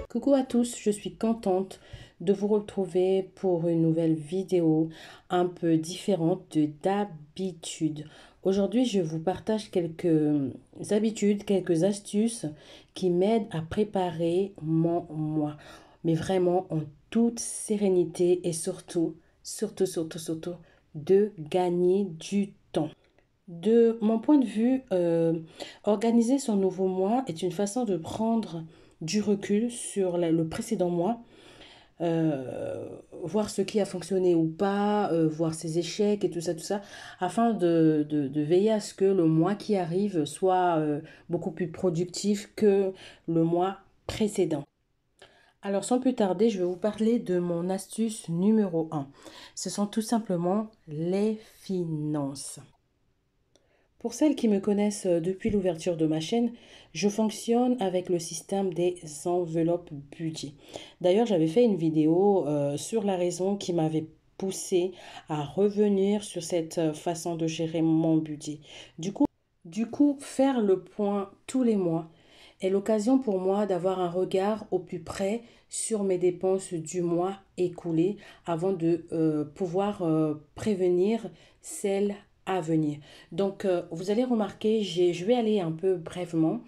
Coucou à tous, je suis contente de vous retrouver pour une nouvelle vidéo un peu différente de d'habitude. Aujourd'hui, je vous partage quelques habitudes, quelques astuces qui m'aident à préparer mon mois. Mais vraiment en toute sérénité et surtout, de gagner du temps. De mon point de vue, organiser son nouveau mois est une façon de prendre du recul sur le précédent mois, voir ce qui a fonctionné ou pas, voir ses échecs et tout ça, afin de veiller à ce que le mois qui arrive soit beaucoup plus productif que le mois précédent. Alors sans plus tarder, je vais vous parler de mon astuce numéro un. Ce sont tout simplement les finances. Pour celles qui me connaissent depuis l'ouverture de ma chaîne, je fonctionne avec le système des enveloppes budget. D'ailleurs, j'avais fait une vidéo sur la raison qui m'avait poussé à revenir sur cette façon de gérer mon budget. Du coup, faire le point tous les mois est l'occasion pour moi d'avoir un regard au plus près sur mes dépenses du mois écoulé avant de pouvoir prévenir celles à venir. Donc, vous allez remarquer, je vais aller un peu brièvement.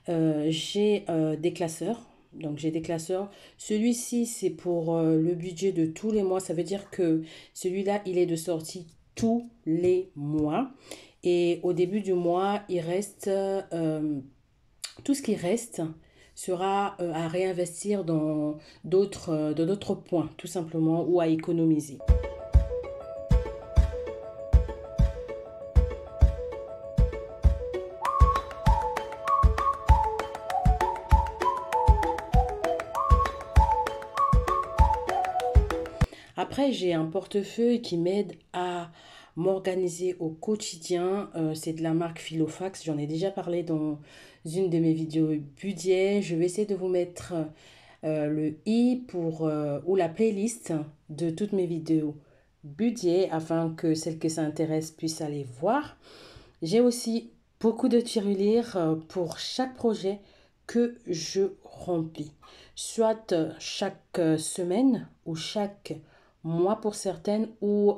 J'ai des classeurs. Donc, j'ai des classeurs. Celui-ci, c'est pour le budget de tous les mois. Ça veut dire que celui-là, il est de sortie tous les mois. Et au début du mois, il reste tout ce qui reste sera à réinvestir dans d'autres points, tout simplement, ou à économiser. Après, j'ai un portefeuille qui m'aide à m'organiser au quotidien. C'est de la marque Filofax. J'en ai déjà parlé dans une de mes vidéos budget. Je vais essayer de vous mettre le i pour ou la playlist de toutes mes vidéos budget afin que celles que ça intéresse puissent aller voir. J'ai aussi beaucoup de tirelires pour chaque projet que je remplis, soit chaque semaine ou chaque mois pour certaines ou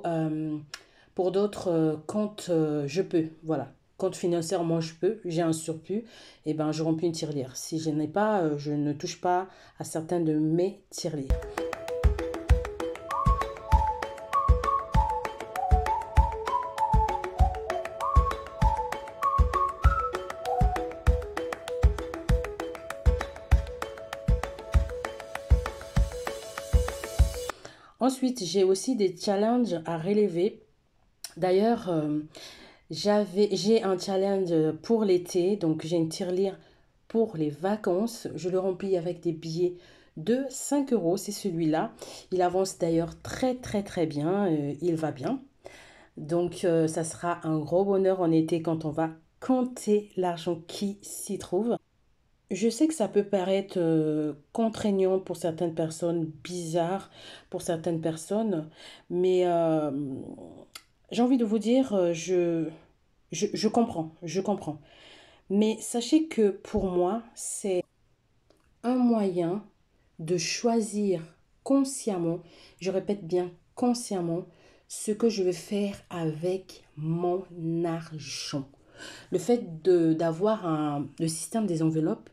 pour d'autres quand je peux. Voilà. Quand financièrement je peux, j'ai un surplus, et ben je remplis une tirelire. Si je n'ai pas, je ne touche pas à certains de mes tirelires. Ensuite, j'ai aussi des challenges à relever. D'ailleurs, j'ai un challenge pour l'été, donc j'ai une tirelire pour les vacances. Je le remplis avec des billets de 5 euros, c'est celui-là. Il avance d'ailleurs très bien, il va bien. Donc ça sera un gros bonheur en été quand on va compter l'argent qui s'y trouve. Je sais que ça peut paraître contraignant pour certaines personnes, bizarre pour certaines personnes, mais j'ai envie de vous dire, je comprends, je comprends. Mais sachez que pour moi, c'est un moyen de choisir consciemment, je répète bien consciemment, ce que je vais faire avec mon argent. Le fait d'avoir le système des enveloppes,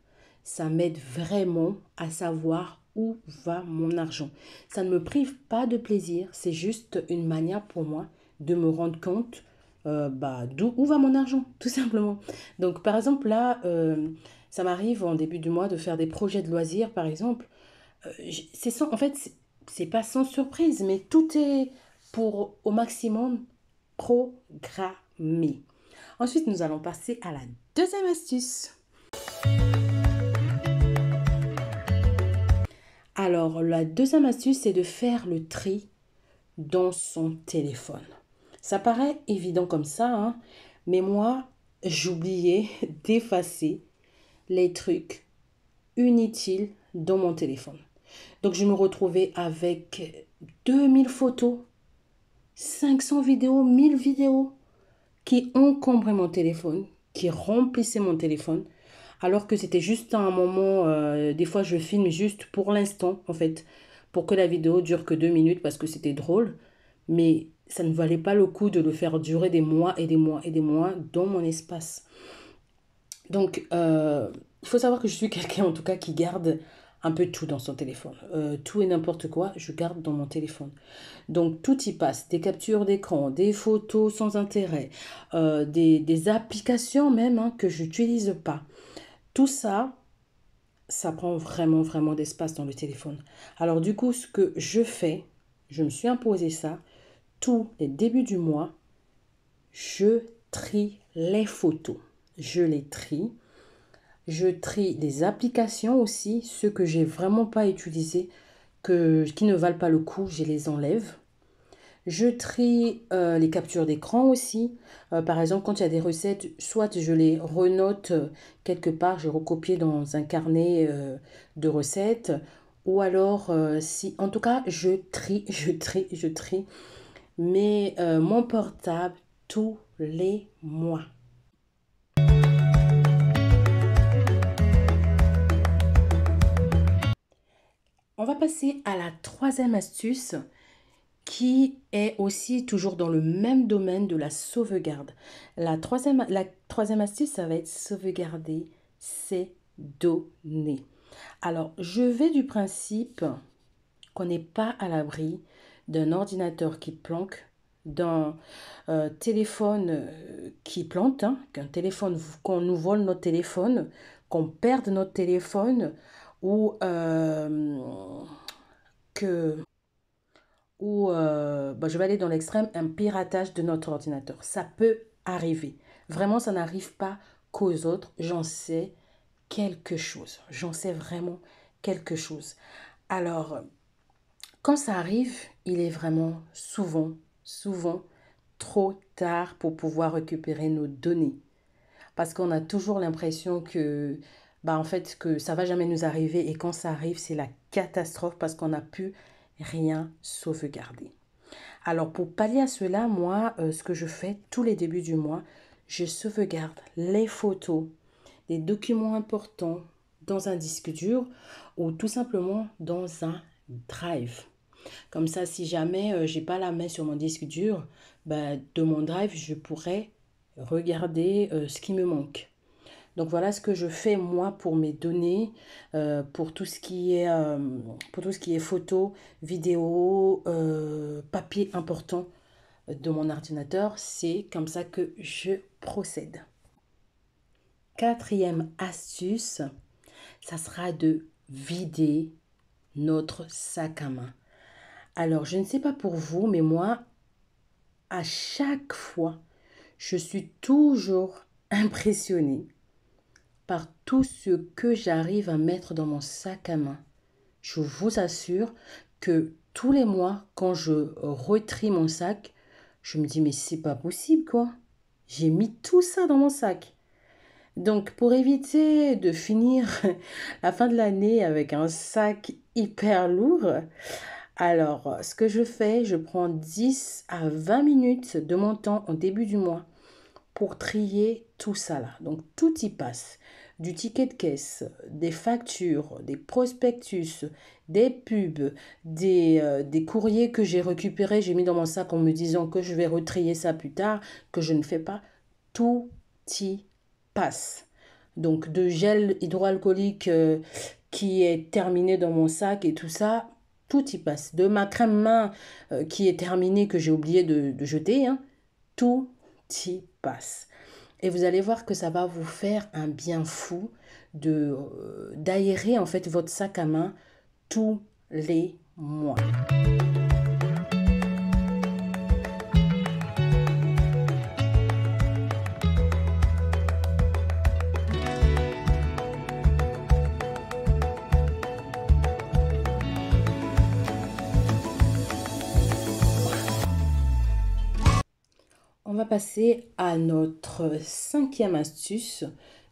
ça m'aide vraiment à savoir où va mon argent. Ça ne me prive pas de plaisir, c'est juste une manière pour moi de me rendre compte où va mon argent, tout simplement. Donc par exemple là, ça m'arrive en début du mois de faire des projets de loisirs, par exemple. En fait, c'est pas sans surprise, mais tout est pour au maximum programmé. Ensuite, nous allons passer à la deuxième astuce. Alors, la deuxième astuce, c'est de faire le tri dans son téléphone. Ça paraît évident comme ça, hein, mais moi, j'oubliais d'effacer les trucs inutiles dans mon téléphone. Donc, je me retrouvais avec 2000 photos, 500 vidéos, 1000 vidéos qui encombraient mon téléphone, qui remplissaient mon téléphone, Alors que c'était juste un moment, des fois je filme juste pour l'instant, en fait, pour que la vidéo dure que 2 minutes parce que c'était drôle, mais ça ne valait pas le coup de le faire durer des mois et des mois et des mois dans mon espace. Donc, il faut savoir que je suis quelqu'un en tout cas qui garde un peu tout dans son téléphone. Tout et n'importe quoi, je garde dans mon téléphone. Donc, tout y passe. Des captures d'écran, des photos sans intérêt, des applications même hein, que je n'utilise pas. Tout ça, ça prend vraiment, vraiment d'espace dans le téléphone. Alors du coup, ce que je fais, je me suis imposé ça, tous les débuts du mois, je trie les photos. Je les trie. Je trie les applications aussi, ceux que j'ai vraiment pas utilisés, qui ne valent pas le coup, je les enlève. Je trie les captures d'écran aussi. Par exemple, quand il y a des recettes, soit je les renote quelque part, je recopie dans un carnet de recettes, ou alors si, en tout cas, je trie, je trie, je trie. Mais mon portable tous les mois. On va passer à la troisième astuce qui est aussi toujours dans le même domaine de la sauvegarde. La troisième astuce, ça va être sauvegarder ses données. Alors, je vais du principe qu'on n'est pas à l'abri d'un ordinateur qui planque, d'un téléphone qui plante, hein, qu'un téléphone, qu'on nous vole notre téléphone, qu'on perde notre téléphone ou que bah, je vais aller dans l'extrême, un piratage de notre ordinateur. Ça peut arriver. Vraiment, ça n'arrive pas qu'aux autres. J'en sais quelque chose. J'en sais vraiment quelque chose. Alors, quand ça arrive, il est vraiment souvent, souvent trop tard pour pouvoir récupérer nos données. Parce qu'on a toujours l'impression que, bah, en fait, que ça va jamais nous arriver. Et quand ça arrive, c'est la catastrophe parce qu'on n'a pu rien sauvegarder. Alors pour pallier à cela, moi, ce que je fais tous les débuts du mois, je sauvegarde les photos, des documents importants dans un disque dur ou tout simplement dans un drive. Comme ça, si jamais j'ai pas la main sur mon disque dur, bah, de mon drive, je pourrais regarder ce qui me manque. Donc voilà ce que je fais moi pour mes données, pour tout ce qui est photo, vidéo, papier important de mon ordinateur. C'est comme ça que je procède. Quatrième astuce, ça sera de vider notre sac à main. Alors je ne sais pas pour vous, mais moi, à chaque fois, je suis toujours impressionnée par tout ce que j'arrive à mettre dans mon sac à main. Je vous assure que tous les mois, quand je retrie mon sac, je me dis mais c'est pas possible quoi. J'ai mis tout ça dans mon sac. Donc pour éviter de finir la fin de l'année avec un sac hyper lourd, alors ce que je fais, je prends 10 à 20 minutes de mon temps au début du mois pour trier tout ça là. Donc tout y passe. Du ticket de caisse, des factures, des prospectus, des pubs, des courriers que j'ai récupérés, j'ai mis dans mon sac en me disant que je vais retrier ça plus tard, que je ne fais pas. Tout y passe. Donc de gel hydroalcoolique qui est terminé dans mon sac et tout ça, tout y passe. De ma crème main qui est terminée, que j'ai oublié de jeter, hein, tout y passe. Et vous allez voir que ça va vous faire un bien fou d'aérer en fait votre sac à main tous les mois. On va passer à notre cinquième astuce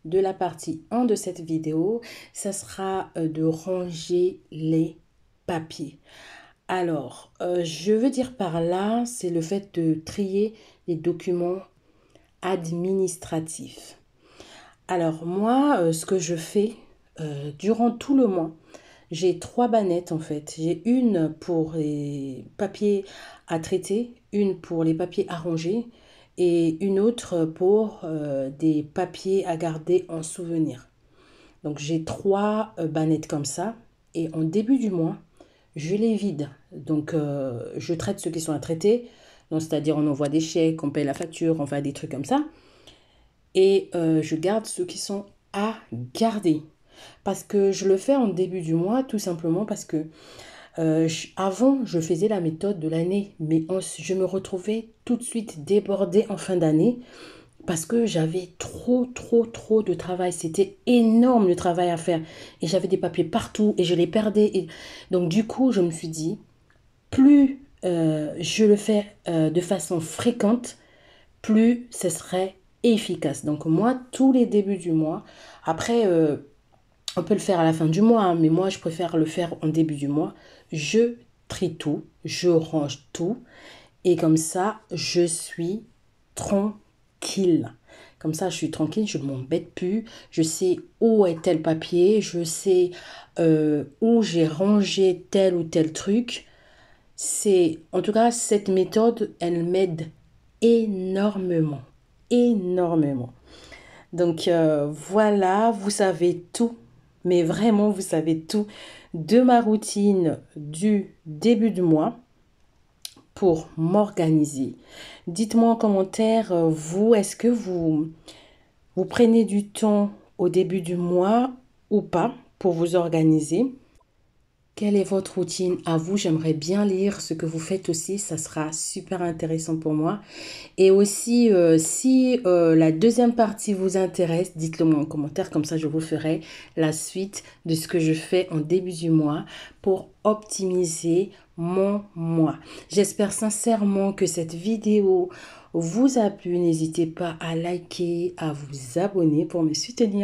de la partie 1 de cette vidéo. Ça sera de ranger les papiers. Alors, je veux dire par là, c'est le fait de trier les documents administratifs. Alors moi, ce que je fais durant tout le mois, j'ai trois bannettes en fait. J'ai une pour les papiers à traiter, une pour les papiers à ranger et une autre pour des papiers à garder en souvenir. Donc j'ai trois bannettes comme ça et en début du mois, je les vide. Donc je traite ceux qui sont à traiter, donc c'est-à-dire on envoie des chèques, on paye la facture, on fait des trucs comme ça. Et je garde ceux qui sont à garder. Parce que je le fais en début du mois, tout simplement parce que avant, je faisais la méthode de l'année, mais je me retrouvais tout de suite débordée en fin d'année parce que j'avais trop de travail. C'était énorme le travail à faire. Et j'avais des papiers partout et je les perdais. Et... Donc du coup, je me suis dit, plus je le fais de façon fréquente, plus ce serait efficace. Donc moi, tous les débuts du mois, après, on peut le faire à la fin du mois, hein, mais moi, je préfère le faire en début du mois. Je trie tout, je range tout, et comme ça, je suis tranquille. Comme ça, je suis tranquille, je ne m'embête plus, je sais où est tel papier, je sais où j'ai rangé tel ou tel truc. En tout cas, cette méthode, elle m'aide énormément, énormément. Donc voilà, vous savez tout, mais vraiment, vous savez tout de ma routine du début du mois pour m'organiser. Dites-moi en commentaire, vous, est-ce que vous prenez du temps au début du mois ou pas pour vous organiser? Quelle est votre routine à vous? J'aimerais bien lire ce que vous faites aussi, ça sera super intéressant pour moi. Et aussi, si la deuxième partie vous intéresse, dites-le moi en commentaire, comme ça je vous ferai la suite de ce que je fais en début du mois pour optimiser mon mois. J'espère sincèrement que cette vidéo vous a plu. N'hésitez pas à liker, à vous abonner pour me soutenir.